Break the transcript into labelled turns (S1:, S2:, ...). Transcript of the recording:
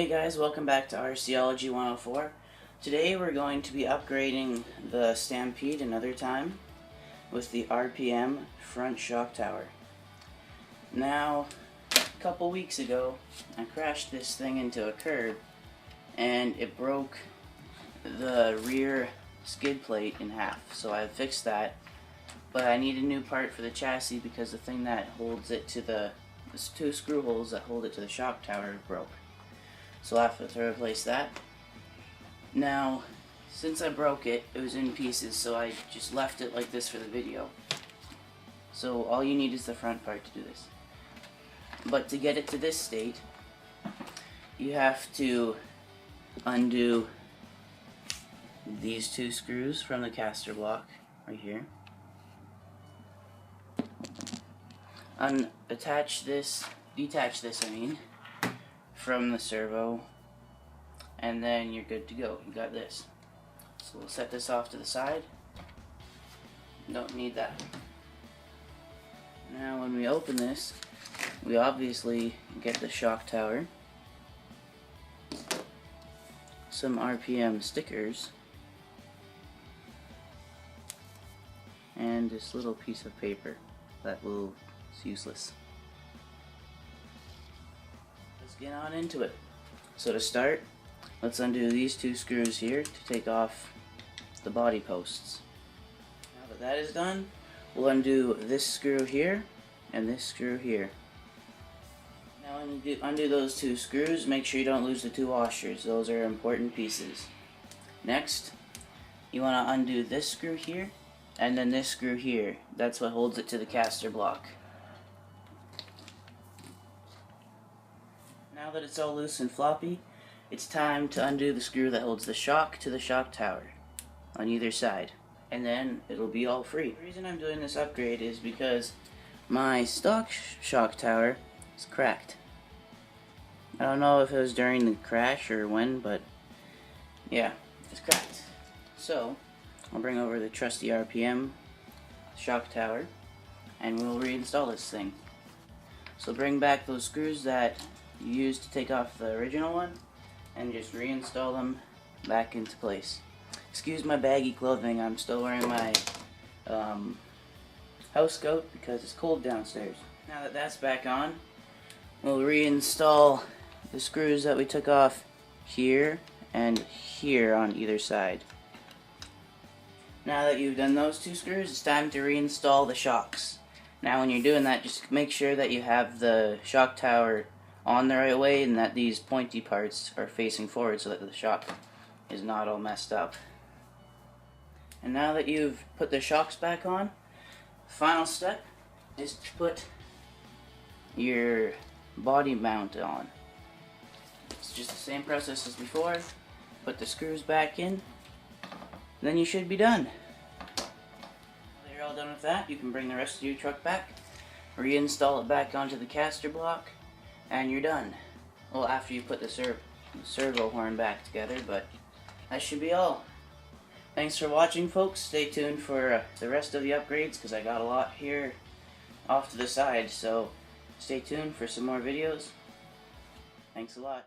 S1: Hey guys, welcome back to Rcology104. Today we're going to be upgrading the Stampede another time with the RPM front shock tower. Now, a couple weeks ago, I crashed this thing into a curb and it broke the rear skid plate in half. So I fixed that, but I need a new part for the chassis because the thing that holds it to there's two screw holes that hold it to the shock tower broke. So I'll have to replace that. Now, since I broke it, it was in pieces, so I just left it like this for the video. So all you need is the front part to do this. But to get it to this state, you have to undo these two screws from the caster block right here. Detach this from the servo, and then you're good to go. You got this. So we'll set this off to the side. Don't need that. Now when we open this, we obviously get the shock tower, some RPM stickers, and this little piece of paper that is useless. Let's get on into it. So to start, let's undo these two screws here to take off the body posts. Now that that is done, we'll undo this screw here and this screw here. Now when you undo those two screws, make sure you don't lose the two washers. Those are important pieces. Next, you want to undo this screw here and then this screw here. That's what holds it to the caster block. Now that it's all loose and floppy, it's time to undo the screw that holds the shock to the shock tower on either side, and then it'll be all free. The reason I'm doing this upgrade is because my stock shock tower is cracked. I don't know if it was during the crash or when, but yeah, it's cracked. So I'll bring over the trusty RPM shock tower and we'll reinstall this thing. So bring back those screws that you used to take off the original one and just reinstall them back into place. Excuse my baggy clothing, I'm still wearing my house coat because it's cold downstairs. Now that that's back on, we'll reinstall the screws that we took off here and here on either side. Now that you've done those two screws, it's time to reinstall the shocks. Now when you're doing that, just make sure that you have the shock tower on the right way and that these pointy parts are facing forward so that the shock is not all messed up. And now that you've put the shocks back on, the final step is to put your body mount on. It's just the same process as before. Put the screws back in, then you should be done. Now that you're all done with that, you can bring the rest of your truck back, reinstall it back onto the caster block, and you're done. Well, after you put the servo horn back together, but that should be all. Thanks for watching, folks. Stay tuned for the rest of the upgrades because I got a lot here off to the side, so stay tuned for some more videos. Thanks a lot.